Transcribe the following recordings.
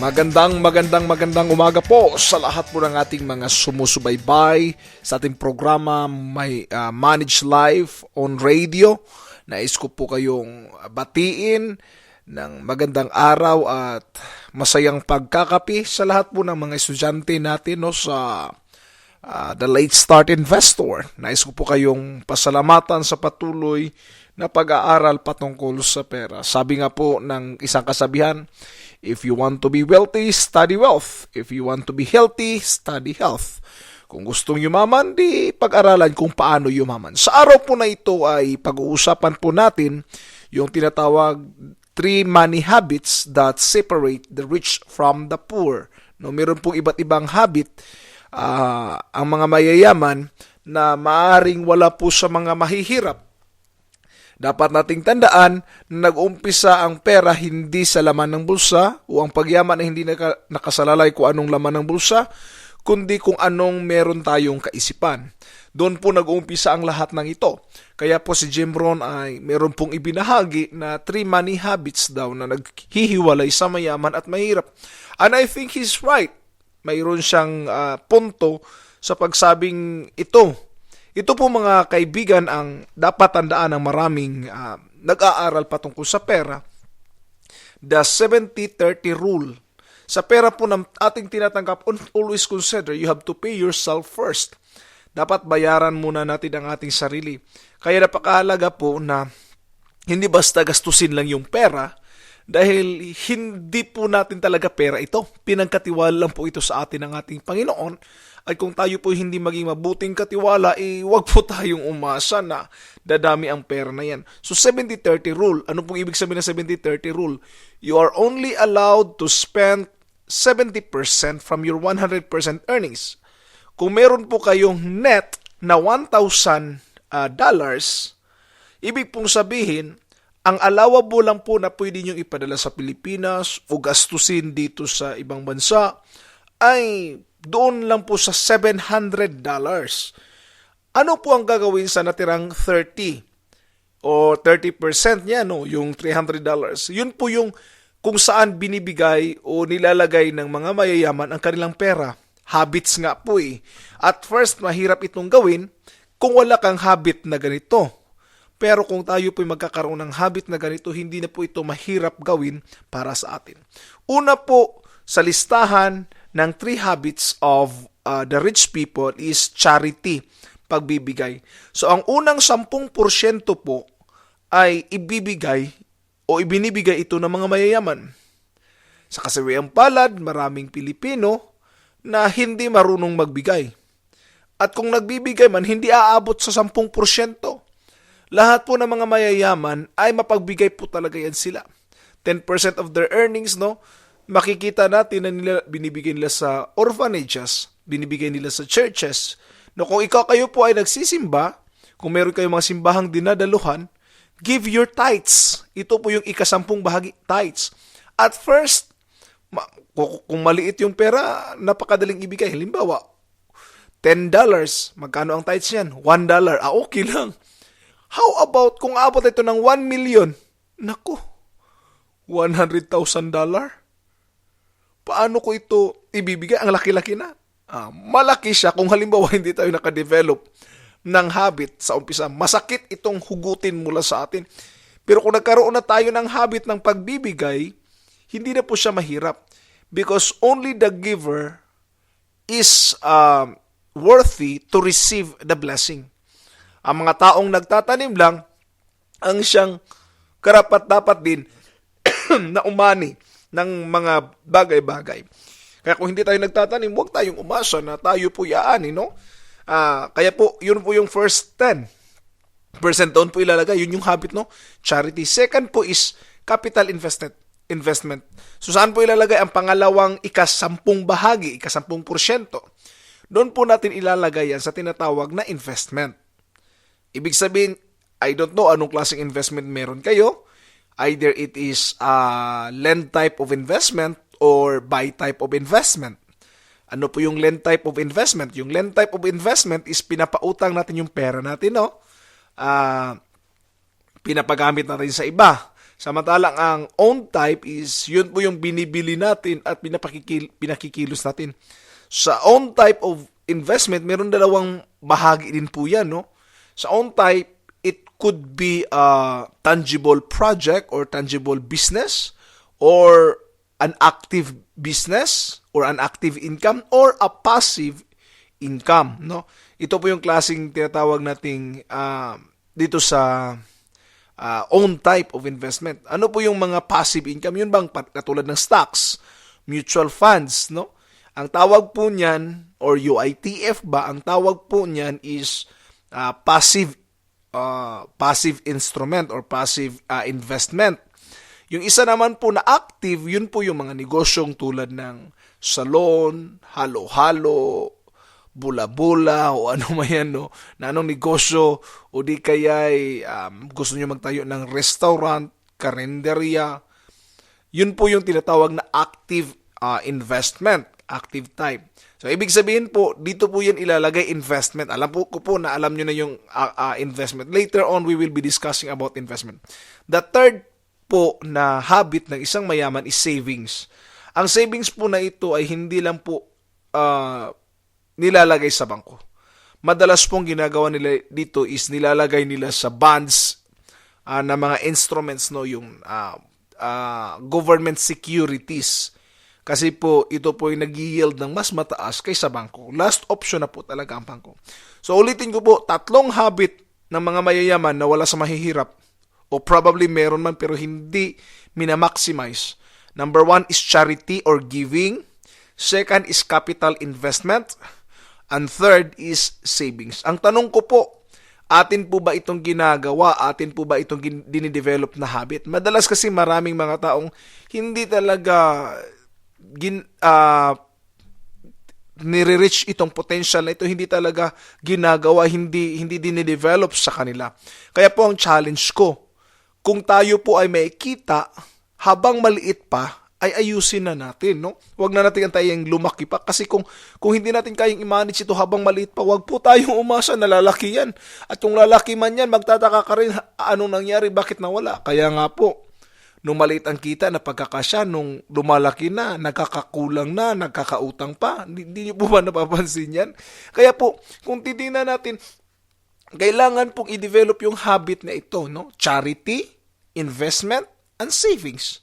Magandang umaga po sa lahat po ng ating mga sumusubaybay sa ating programa may Manage Life on Radio. Nais ko po kayong batiin ng magandang araw at masayang pagkakapi sa lahat po ng mga estudyante natin sa The Late Start Investor. Nais ko po kayong pasalamatan sa patuloy na pag-aaral patungkol sa pera. Sabi nga po ng isang kasabihan, if you want to be wealthy, study wealth. If you want to be healthy, study health. Kung gustong yumaman, di pag-aralan kung paano yumaman. Sa araw po na ito ay pag-uusapan po natin yung tinatawag 3 money habits that separate the rich from the poor. Meron pong iba't ibang habit ang mga mayayaman na maaring wala po sa mga mahihirap. Dapat nating tandaan na nag-umpisa ang pera hindi sa laman ng bulsa o ang pagyaman ay hindi nakasalalay kung anong laman ng bulsa, kundi kung anong meron tayong kaisipan. Doon po nag-uumpisa ang lahat ng ito. Kaya po si Jim Rohn ay meron pong ibinahagi na 3 money habits daw na naghihiwalay sa mayaman at mahirap. And I think he's right. Mayroon siyang punto sa pagsabing ito. Ito po mga kaibigan ang dapat tandaan ng maraming nag-aaral patungkol sa pera. The 70-30 rule. Sa pera po ng ating tinatanggap, always consider you have to pay yourself first. Dapat bayaran muna natin ang ating sarili. Kaya napakahalaga po na hindi basta gastusin lang yung pera dahil hindi po natin talaga pera ito. Pinagkatiwala lang po ito sa atin ng ating Panginoon. At kung tayo po hindi maging mabuting katiwala, wag po tayong umasa na dadami ang pera na yan. So 70-30 rule. Ano pong ibig sabihin ng 70-30 rule? You are only allowed to spend 70% from your 100% earnings. Kung meron po kayong net na $1,000, ibig pong sabihin, ang allowable lang po na pwede nyo ipadala sa Pilipinas o gastusin dito sa ibang bansa ay doon lang po sa $700. Ano po ang gagawin sa natirang 30 o 30% niya, yung $300? Yun po yung kung saan binibigay o nilalagay ng mga mayayaman ang kanilang pera. Habits nga po At first, mahirap itong gawin kung wala kang habit na ganito. Pero kung tayo po'y magkakaroon ng habit na ganito, hindi na po ito mahirap gawin para sa atin. Una po sa listahan ng 3 habits of the rich people is charity, pagbibigay. So ang unang 10% po ay ibibigay o ibinibigay ito ng mga mayayaman. Sa kasawiang palad, maraming Pilipino na hindi marunong magbigay. At kung nagbibigay man, hindi aabot sa 10%. Lahat po ng mga mayayaman ay mapagbigay po talaga yan sila. 10% of their earnings, makikita natin na binibigay nila sa orphanages, binibigay nila sa churches. Kung kayo po ay nagsisimba, kung meron kayong mga simbahang dinadaluhan, give your tithes. Ito po yung ika-10 bahagi, tithes. At first, kung maliit yung pera, napakadaling ibigay. Halimbawa, $10, magkano ang tithes yan? $1, okay lang. How about kung abot ito ng 1 million? Naku, $100,000? Paano ko ito ibibigay? Ang laki-laki na. Malaki siya kung halimbawa hindi tayo nakadevelop ng habit sa umpisa. Masakit itong hugutin mula sa atin. Pero kung nagkaroon na tayo ng habit ng pagbibigay, hindi na po siya mahirap. Because only the giver is worthy to receive the blessing. Ang mga taong nagtatanim lang ang siyang karapat-dapat din na umani ng mga bagay-bagay. Kaya kung hindi tayo nagtatanim, huwag tayong umasa na tayo po yaani, kaya po, yun po yung first 10% doon po ilalagay. Yun yung habit, charity. Second po is capital investment. So saan po ilalagay ang pangalawang ika-10 bahagi, ika-10%? Doon po natin ilalagay yan sa tinatawag na investment. Ibig sabihin, I don't know anong klaseng investment meron kayo. Either it is lend type of investment or buy type of investment. Ano po yung lend type of investment? Yung lend type of investment is pinapautang natin yung pera natin, pinapagamit natin sa iba. Samantalang ang own type is, yun po yung binibili natin at pinakikilos natin. Sa own type of investment, meron dalawang bahagi din po yan, no? Sa own type, it could be a tangible project or tangible business or an active business or an active income or a passive income, no? Ito po yung klaseng tinatawag nating dito sa own type of investment. Ano po yung mga passive income? Yun bang katulad ng stocks, mutual funds, no? Ang tawag po niyan, or UITF ba, ang tawag po niyan is passive instrument or passive investment. Yung isa naman po na active, yun po yung mga negosyong tulad ng salon, halo-halo, bula-bula o ano man yan, no? Na anong negosyo o di kaya'y gusto nyo magtayo ng restaurant, karinderya. Yun po yung tinatawag na active investment, active type. So, ibig sabihin po, dito po yan ilalagay investment. Alam po ko po na alam nyo na yung investment. Later on, we will be discussing about investment. The third po na habit ng isang mayaman is savings. Ang savings po na ito ay hindi lang po nilalagay sa bangko. Madalas pong ginagawa nila dito is nilalagay nila sa bonds na mga instruments, no, yung government securities. Kasi po ito po yung nag-yield ng mas mataas kaysa bangko. Last option na po talaga ang bangko. So ulitin ko po, 3 habit ng mga mayayaman na wala sa mahihirap o probably meron man pero hindi minamaximize. Number 1 is charity or giving. Second is capital investment. And third is savings. Ang tanong ko po, atin po ba itong ginagawa? Atin po ba itong dinidevelop na habit? Madalas kasi maraming mga taong hindi talaga nire-reach itong potential na ito, hindi talaga ginagawa, hindi dinidevelop sa kanila. Kaya po ang challenge ko, kung tayo po ay may kita, habang maliit pa, ay ayusin na natin, no? Huwag na natin antayang lumaki pa kasi kung hindi natin kayang i-manage ito habang maliit pa, huwag po tayong umasa na lalaki yan. At kung lalaki man yan, magtataka ka rin anong nangyari, bakit nawala. Kaya nga po, nung maliit ang kita na pagkakasya, nung lumalaki na, nagkakakulang na, nagkakautang pa. Hindi niyo po ba napapansin yan? Kaya po, kung titingnan natin, kailangan pong i-develop yung habit na ito, no? Charity, investment, and savings.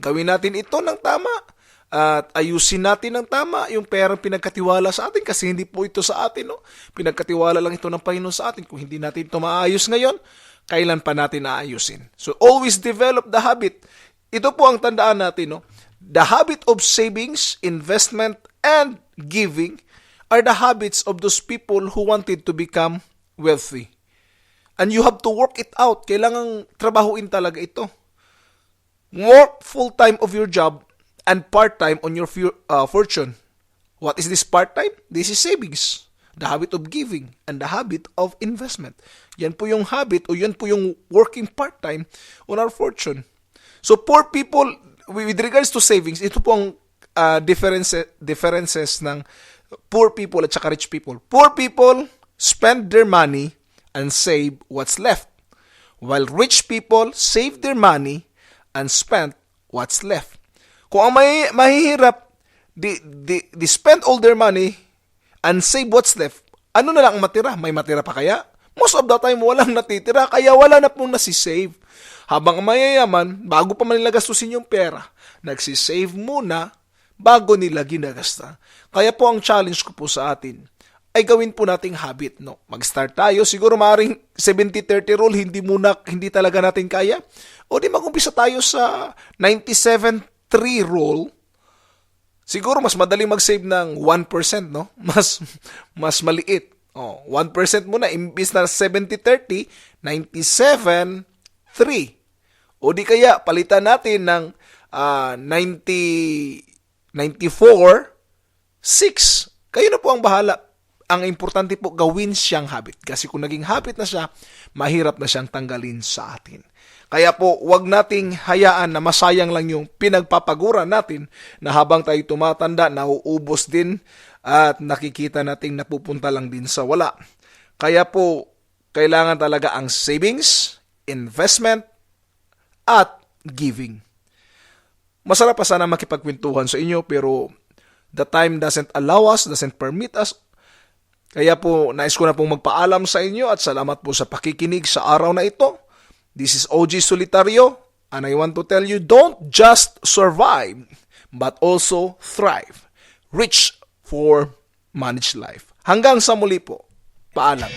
Gawin natin ito ng tama at ayusin natin ng tama yung perang pinagkatiwala sa atin kasi hindi po ito sa atin, no? Pinagkatiwala lang ito ng Panginoon sa atin. Kung hindi natin ito maayos ngayon, kailan pa natin aayusin? So always develop the habit. Ito po ang tandaan natin, no? The habit of savings, investment, and giving are the habits of those people who wanted to become wealthy. And you have to work it out. Kailangang trabahuin talaga ito. Work full-time of your job and part-time on your fortune. What is this part-time? This is savings. The habit of giving and the habit of investment. Yan po yung habit o yan po yung working part-time on our fortune. So poor people, with regards to savings, ito po ang differences ng poor people at saka rich people. Poor people spend their money and save what's left. While rich people save their money and spend what's left. Kung ang mahihirap, they spend all their money and save what's left. Ano na lang ang matira? May matira pa kaya? Most of the time, walang natitira, kaya wala na pong nasisave. Habang ang mayayaman, bago pa man nila gastusin yung pera, nagsisave muna bago nila ginagasta. Kaya po ang challenge ko po sa atin, ay gawin po nating habit, no? Mag-start tayo, siguro maaaring 70-30 rule, hindi talaga natin kaya. O di mag-umpisa tayo sa 97-3 rule. Siguro mas madaling mag-save ng 1%, no? Mas maliit. 1% muna, imbis na 70-30, 97-3. O di kaya, palitan natin ng 94-6. Kayo na po ang bahala. Ang importante po, gawin siyang habit. Kasi kung naging habit na siya, mahirap na siyang tanggalin sa atin. Kaya po, wag nating hayaan na masayang lang yung pinagpapaguran natin na habang tayo tumatanda, nauubos din at nakikita nating napupunta lang din sa wala. Kaya po, kailangan talaga ang savings, investment, at giving. Masarap pa sana makipagkwentuhan sa inyo pero the time doesn't allow us, doesn't permit us. Kaya po, nais ko na pong magpaalam sa inyo at salamat po sa pakikinig sa araw na ito. This is OG Solitario and I want to tell you, don't just survive, but also thrive. Reach for managed life. Hanggang sa muli po. Paalam.